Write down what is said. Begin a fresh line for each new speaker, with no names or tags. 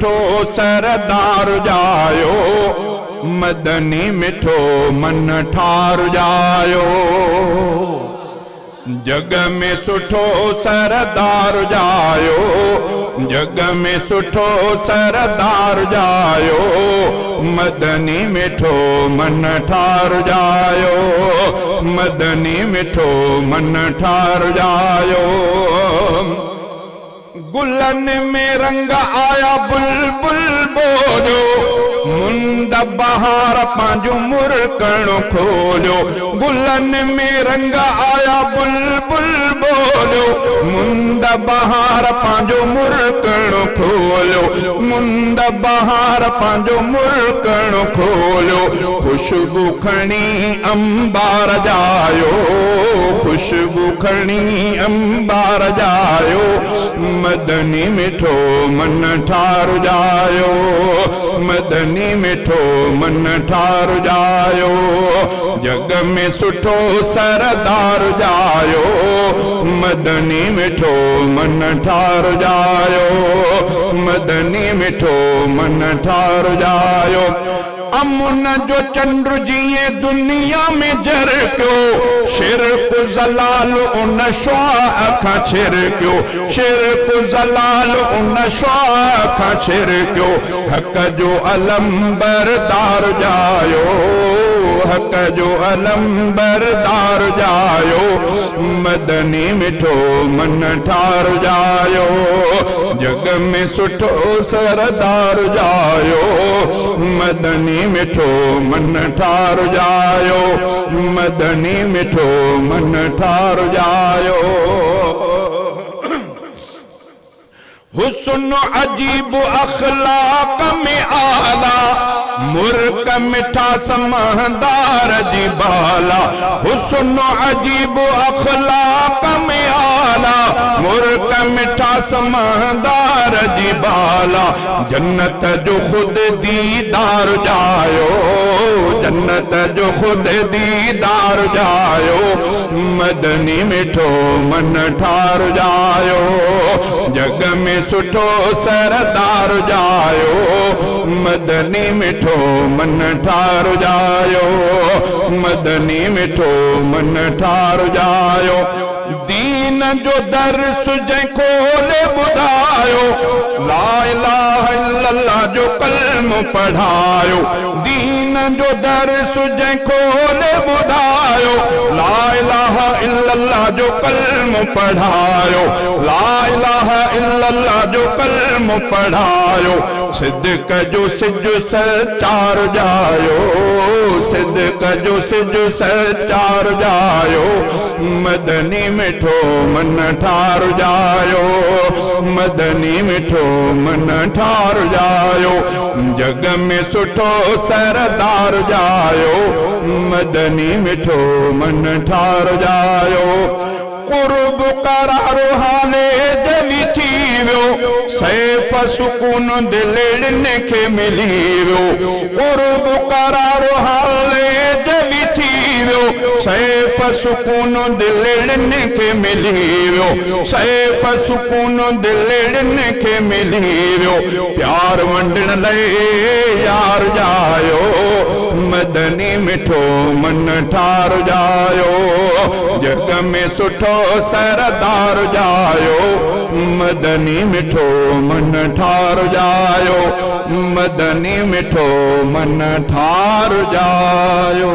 सुठो सरदार जायो, मदनी मिठो मन ठार जायो। जग में सुठो सरदार जायो, जग में सुठो सरदार जायो, मदनी मिठो मन ठार जायो, मदनी मिठो मन ठार जायो। गुलन में रंग आया बुलबुल बोलो, मुंद बहार पांजो मुरकण खोलो। गुलन में रंग आया बुलबुल बोलो, मुंद बहार पांजो मुरकण खोलो, मुंद बहार पांजो मुरकण खोलो। खुशबू खणी अंबार जायो, खुशबू खणी अंबार जायो, मदनी मिठो मन ठार जायो, मदनी मिठो मन ठार जायो। जग में सुठो सरदार जायो, मदनी मिठो मन ठार जायो, मदनी मिठो मन ठार जायो। अमुन जो चंद्र जिए दुनिया में जर क्यों, शिरक जलाल उन श्वाह का छिर क्यों, शिरक जलाल उन श्वाह का छिर क्यों। हक जो अलम बरदार जायो, हक जो अलम बरदार जायो, मदनी मिठो मन ठार जायो। जग में सुठो सरदार जायो, मदनी मिठो मन ठार जायो, मदनी मिठो मन ठार जायो। हुस्न अजीब अखलाक में आला, मुर्क मिठा समहदार जी बाला। हुस्न अजीब अखलाक में आला, मुर्क मिठा समहदार जी बाला। जन्नत जो खुद दीदार जायो, जन्नत जो खुद दीदार जायो, मदनी मिठो मन ठार जायो। जग में सुठो सरदार जायो, मदनी मिठो मन ठार जायो, मदनी मिठो मन ठार जायो। दीन जो दर्स जंहिं खोले ॿुधायो, ला इलाहा इल्लल्लाह जो कलम पढ़ायो। दीन जो दर्स जंहिं खोले ॿुधायो, ला इलाहा इल्लल्लाह जो कलम पढ़ायो, ला इलाहा इल्लल्लाह जो कलम पढ़ायो। सिद्दीक़ जो सिज सचार जायो, सिद्दीक़ जो सिज सचार जायो, मदनी मिठो मन ठार जायो, मदनी मिठो मन ठार जायो। जग में सुठो सरदार जायो, मदनी मिठो मन ठार जायो। कुर्ब करारो हाले जवी थी वियो, सैफ सुकून दिलड़ने के मिली वियो। कुर्ब करारो हाले जवी थी वियो, सैफ सुकून दिलड़ने के मिली वियो, सैफ सुकून दिलड़ने के मिली वियो। प्यार वंडण लए यार जायो, मदनी मिठो मन ठार जायो। जग में सुठो सरदार जायो, मदनी मिठो मन ठार जायो, मदनी मिठो मन ठार जायो।